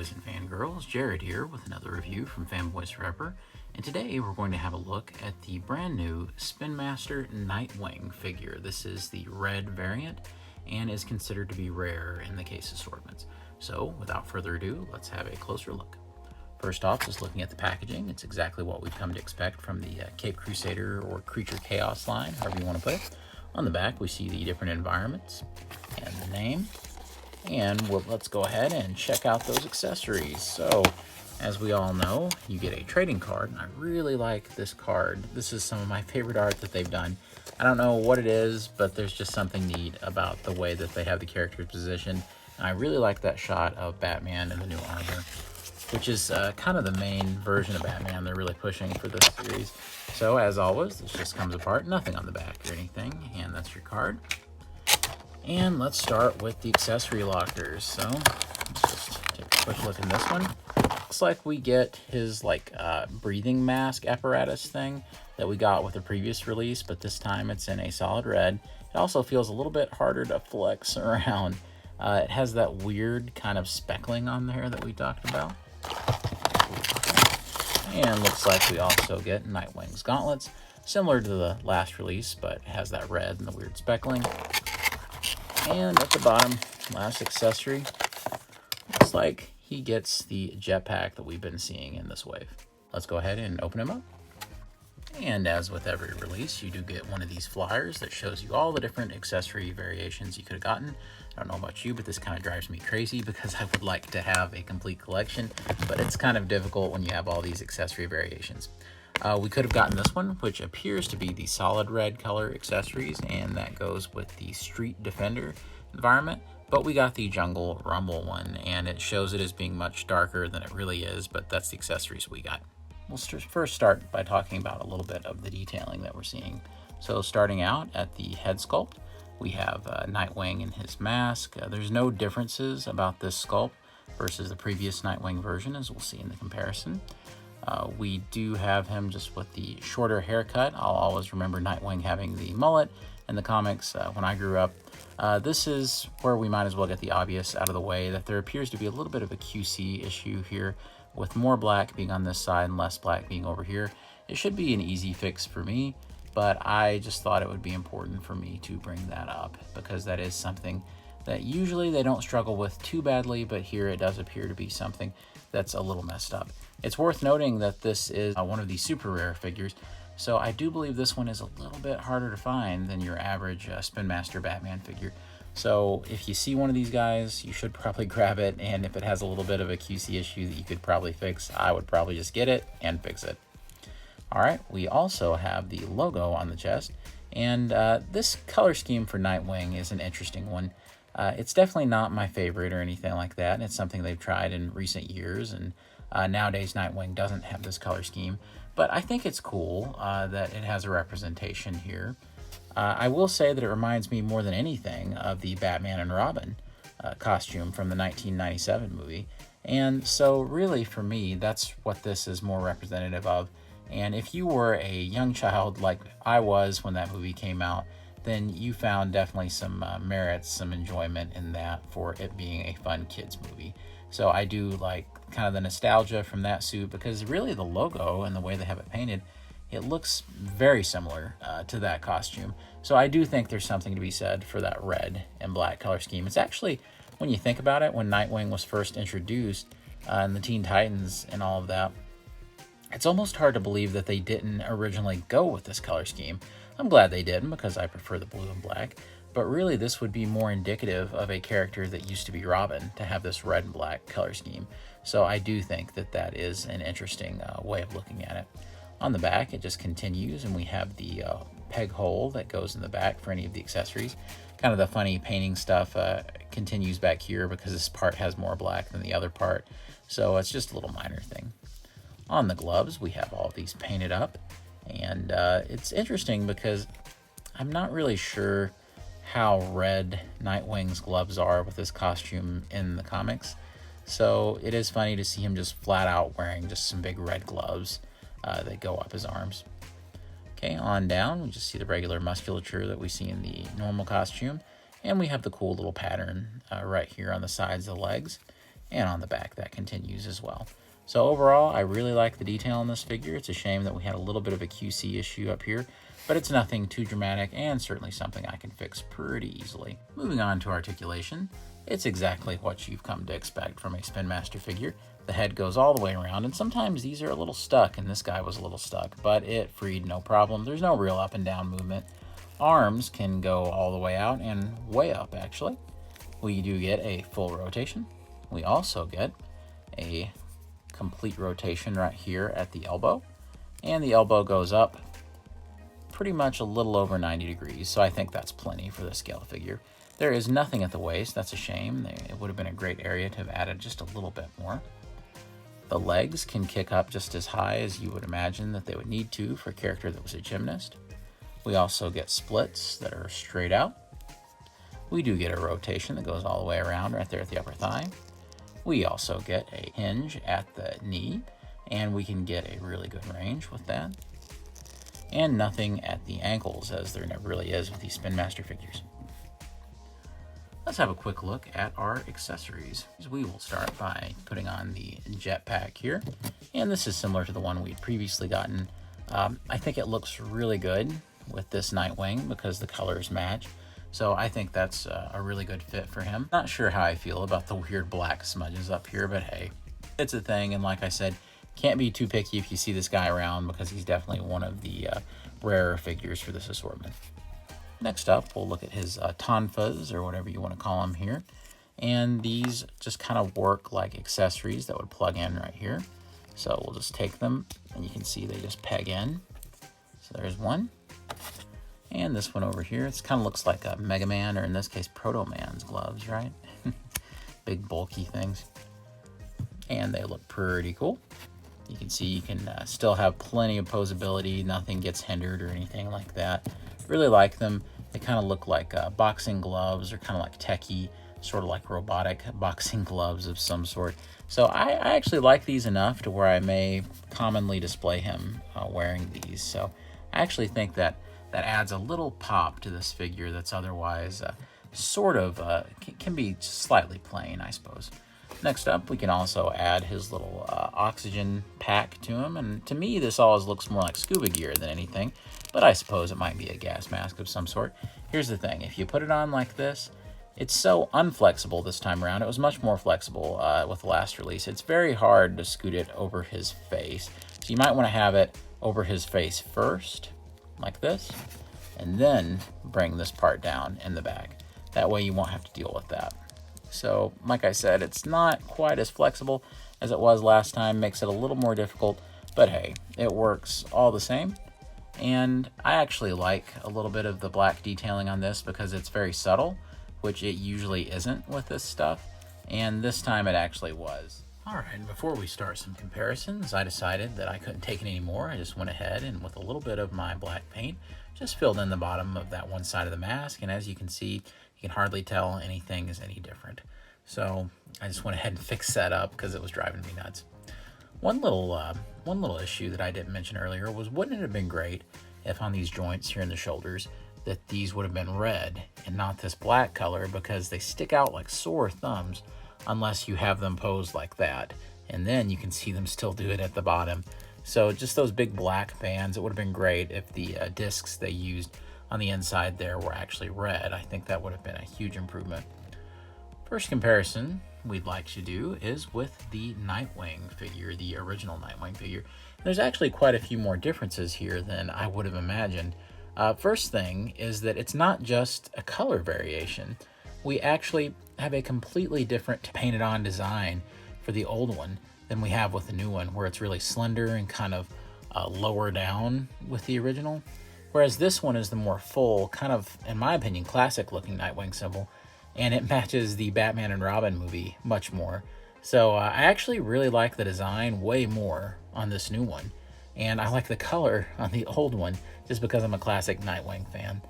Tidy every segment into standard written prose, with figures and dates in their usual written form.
fanboys and fangirls, Jared here with another review from Fanboys Forever, and today we're going to have a look at the brand new Spin Master Nightwing figure. This is the red variant and is considered to be rare in the case assortments. So without further ado, let's have a closer look. First off, just looking at the packaging, it's exactly what we've come to expect from the Cape Crusader or Creature Chaos line, however you want to put it. On the back, we see the different environments and the name. And let's go ahead and check out those accessories. So, as we all know, you get a trading card. And I really like this card. This is some of my favorite art that they've done. I don't know what it is, but there's just something neat about the way that they have the characters positioned. And I really like that shot of Batman in the new armor, which is kind of the main version of Batman they're really pushing for this series. So, as always, this just comes apart. Nothing on the back or anything. And that's your card. And let's start with the accessory lockers. So let's just take a quick look at this one. Looks like we get his breathing mask apparatus thing that we got with the previous release, but this time it's in a solid red. It also feels a little bit harder to flex around. It has that weird kind of speckling on there that we talked about. And looks like we also get Nightwing's gauntlets, similar to the last release, but it has that red and the weird speckling. And at the bottom, last accessory, looks like he gets the jetpack that we've been seeing in this wave. Let's go ahead and open him up. And as with every release, you do get one of these flyers that shows you all the different accessory variations you could have gotten. I don't know about you, but this kind of drives me crazy because I would like to have a complete collection, but it's kind of difficult when you have all these accessory variations. We could have gotten this one, which appears to be the solid red color accessories, and that goes with the Street Defender environment, but we got the Jungle Rumble one, and it shows it as being much darker than it really is, but that's the accessories we got. We'll first start by talking about a little bit of the detailing that we're seeing. So starting out at the head sculpt, we have Nightwing and his mask. There's no differences about this sculpt versus the previous Nightwing version, as we'll see in the comparison. We do have him just with the shorter haircut. I'll always remember Nightwing having the mullet in the comics when I grew up. This is where we might as well get the obvious out of the way, that there appears to be a little bit of a QC issue here, with more black being on this side and less black being over here. It should be an easy fix for me, but I just thought it would be important for me to bring that up, because that is something that usually they don't struggle with too badly, but here it does appear to be something that's a little messed up. It's worth noting that this is one of the super rare figures, so I do believe this one is a little bit harder to find than your average Spin Master Batman figure. So if you see one of these guys, you should probably grab it, and if it has a little bit of a QC issue that you could probably fix, I would probably just get it and fix it. Alright, we also have the logo on the chest, and this color scheme for Nightwing is an interesting one. It's definitely not my favorite or anything like that, and it's something they've tried in recent years, and nowadays Nightwing doesn't have this color scheme, but I think it's cool that it has a representation here. I will say that it reminds me more than anything of the Batman and Robin costume from the 1997 movie, and so really for me, that's what this is more representative of. And if you were a young child like I was when that movie came out, then you found definitely some merits, some enjoyment in that for it being a fun kids movie. So I do like kind of the nostalgia from that suit, because really the logo and the way they have it painted, it looks very similar to that costume. So I do think there's something to be said for that red and black color scheme. It's actually, when you think about it, when Nightwing was first introduced in the Teen Titans and all of that, it's almost hard to believe that they didn't originally go with this color scheme. I'm glad they didn't, because I prefer the blue and black, but really this would be more indicative of a character that used to be Robin to have this red and black color scheme. So I do think that that is an interesting way of looking at it. On the back, it just continues, and we have the peg hole that goes in the back for any of the accessories. Kind of the funny painting stuff continues back here because this part has more black than the other part, so it's just a little minor thing. On the gloves, we have all these painted up, and it's interesting because I'm not really sure how red Nightwing's gloves are with this costume in the comics. So it is funny to see him just flat out wearing just some big red gloves that go up his arms. Okay, on down, we just see the regular musculature that we see in the normal costume, and we have the cool little pattern right here on the sides of the legs. And on the back, that continues as well. So overall, I really like the detail on this figure. It's a shame that we had a little bit of a QC issue up here, but it's nothing too dramatic and certainly something I can fix pretty easily. Moving on to articulation, it's exactly what you've come to expect from a Spin Master figure. The head goes all the way around, and sometimes these are a little stuck, and this guy was a little stuck, but it freed no problem. There's no real up and down movement. Arms can go all the way out and way up, actually. We do get a full rotation. We also get a complete rotation right here at the elbow, and the elbow goes up pretty much a little over 90 degrees, so I think that's plenty for the scale figure. There is nothing at the waist. That's a shame. It would have been a great area to have added just a little bit more. The legs can kick up just as high as you would imagine that they would need to for a character that was a gymnast. We also get splits that are straight out. We do get a rotation that goes all the way around right there at the upper thigh. We also get a hinge at the knee, and we can get a really good range with that. And nothing at the ankles, as there never really is with these Spin Master figures. Let's have a quick look at our accessories. We will start by putting on the jetpack here, and this is similar to the one we'd previously gotten. I think it looks really good with this Nightwing because the colors match, so I think that's a really good fit for him. Not sure how I feel about the weird black smudges up here, but hey, it's a thing, and like I said, can't be too picky if you see this guy around because he's definitely one of the rarer figures for this assortment. Next up, we'll look at his tonfas, or whatever you want to call them here. And these just kind of work like accessories that would plug in right here. So we'll just take them, and you can see they just peg in. So there's one. And this one over here, it kind of looks like a Mega Man, or in this case, Proto Man's gloves, right? Big bulky things. And they look pretty cool. You can see you can still have plenty of posability. Nothing gets hindered or anything like that. Really like them. They kind of look like boxing gloves, or kind of like techie, sort of like robotic boxing gloves of some sort. So I actually like these enough to where I may commonly display him wearing these. So I actually think that adds a little pop to this figure that's otherwise sort of can be slightly plain, I suppose. Next up, we can also add his little oxygen pack to him, and to me this always looks more like scuba gear than anything, but I suppose it might be a gas mask of some sort. Here's the thing, if you put it on like this, it's so unflexible this time around. It was much more flexible with the last release. It's very hard to scoot it over his face, so you might want to have it over his face first, like this, and then bring this part down in the back. That way you won't have to deal with that. So, like I said, it's not quite as flexible as it was last time, makes it a little more difficult, but hey, it works all the same. And I actually like a little bit of the black detailing on this because it's very subtle, which it usually isn't with this stuff, and this time it actually was. Alright, before we start some comparisons, I decided that I couldn't take it anymore. I just went ahead and with a little bit of my black paint, just filled in the bottom of that one side of the mask, and as you can see, you can hardly tell anything is any different. So I just went ahead and fixed that up because it was driving me nuts. One little issue that I didn't mention earlier was, wouldn't it have been great if on these joints here in the shoulders that these would have been red and not this black color, because they stick out like sore thumbs unless you have them posed like that, and then you can see them still do it at the bottom. So just those big black bands, it would have been great if the discs they used on the inside there were actually red. I think that would have been a huge improvement. First comparison we'd like to do is with the Nightwing figure, the original Nightwing figure. There's actually quite a few more differences here than I would have imagined. First thing is that it's not just a color variation. We actually have a completely different painted on design for the old one than we have with the new one, where it's really slender and kind of lower down with the original. Whereas this one is the more full, kind of, in my opinion, classic looking Nightwing symbol, and it matches the Batman and Robin movie much more. So I actually really like the design way more on this new one, and I like the color on the old one just because I'm a classic Nightwing fan.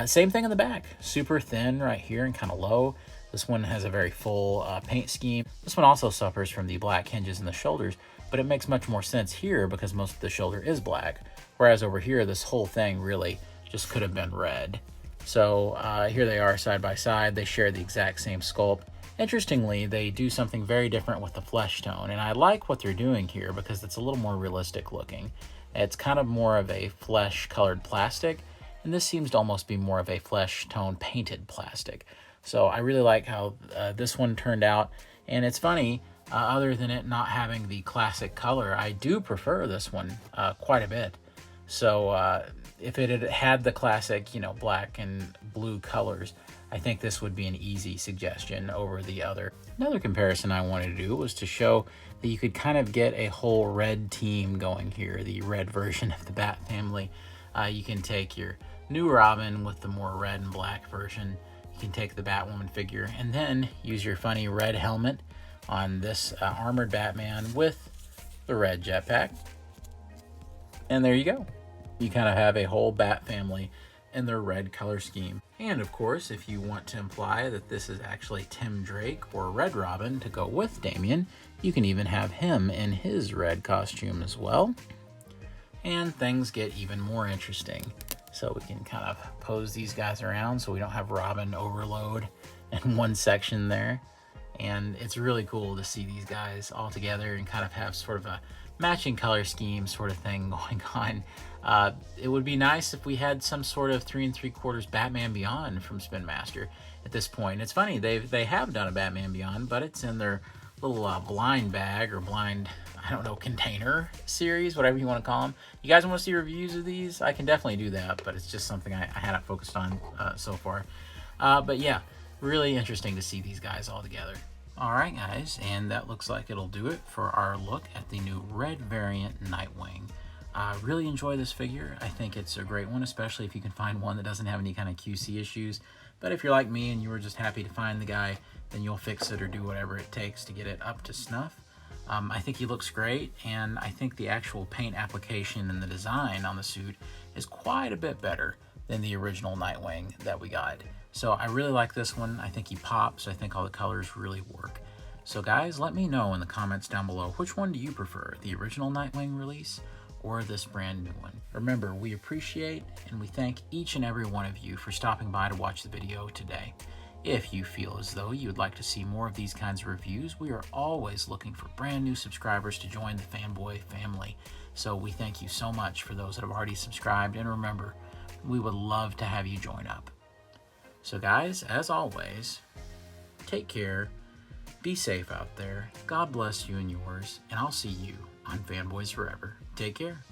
Same thing in the back, super thin right here and kind of low. This one has a very full paint scheme. This one also suffers from the black hinges in the shoulders, but it makes much more sense here because most of the shoulder is black. Whereas over here, this whole thing really just could have been red. So here they are side by side. They share the exact same sculpt. Interestingly, they do something very different with the flesh tone, and I like what they're doing here because it's a little more realistic looking. It's kind of more of a flesh colored plastic, and this seems to almost be more of a flesh tone painted plastic. So I really like how this one turned out, and it's funny, other than it not having the classic color, I do prefer this one quite a bit. So if it had had the classic, you know, black and blue colors, I think this would be an easy suggestion over the other. Another comparison I wanted to do was to show that you could kind of get a whole red team going here, the red version of the Bat family. You can take your new Robin with the more red and black version. You can take the Batwoman figure and then use your funny red helmet on this armored Batman with the red jetpack. And there you go. You kind of have a whole Bat family in their red color scheme. And of course, if you want to imply that this is actually Tim Drake or Red Robin to go with Damian, you can even have him in his red costume as well. And things get even more interesting. So we can kind of pose these guys around so we don't have Robin overload in one section there. And it's really cool to see these guys all together and kind of have sort of a matching color scheme sort of thing going on. It would be nice if we had some sort of 3 3/4 Batman Beyond from Spin Master at this point. It's funny, they have done a Batman Beyond, but it's in their little blind bag or blind, I don't know, container series, whatever you want to call them. You guys want to see reviews of these? I can definitely do that, but it's just something I hadn't focused on so far. But yeah, really interesting to see these guys all together. All right, guys, and that looks like it'll do it for our look at the new red variant Nightwing. I really enjoy this figure. I think it's a great one, especially if you can find one that doesn't have any kind of QC issues. But if you're like me and you were just happy to find the guy, then you'll fix it or do whatever it takes to get it up to snuff. I think he looks great, and I think the actual paint application and the design on the suit is quite a bit better than the original Nightwing that we got. So I really like this one. I think he pops. I think all the colors really work. So guys, let me know in the comments down below, which one do you prefer, the original Nightwing release or this brand new one? Remember, we appreciate and we thank each and every one of you for stopping by to watch the video today. If you feel as though you would like to see more of these kinds of reviews, we are always looking for brand new subscribers to join the Fanboy family. So we thank you so much for those that have already subscribed, and remember, we would love to have you join up. So guys, as always, take care, be safe out there, God bless you and yours, and I'll see you on Fanboys Forever. Take care.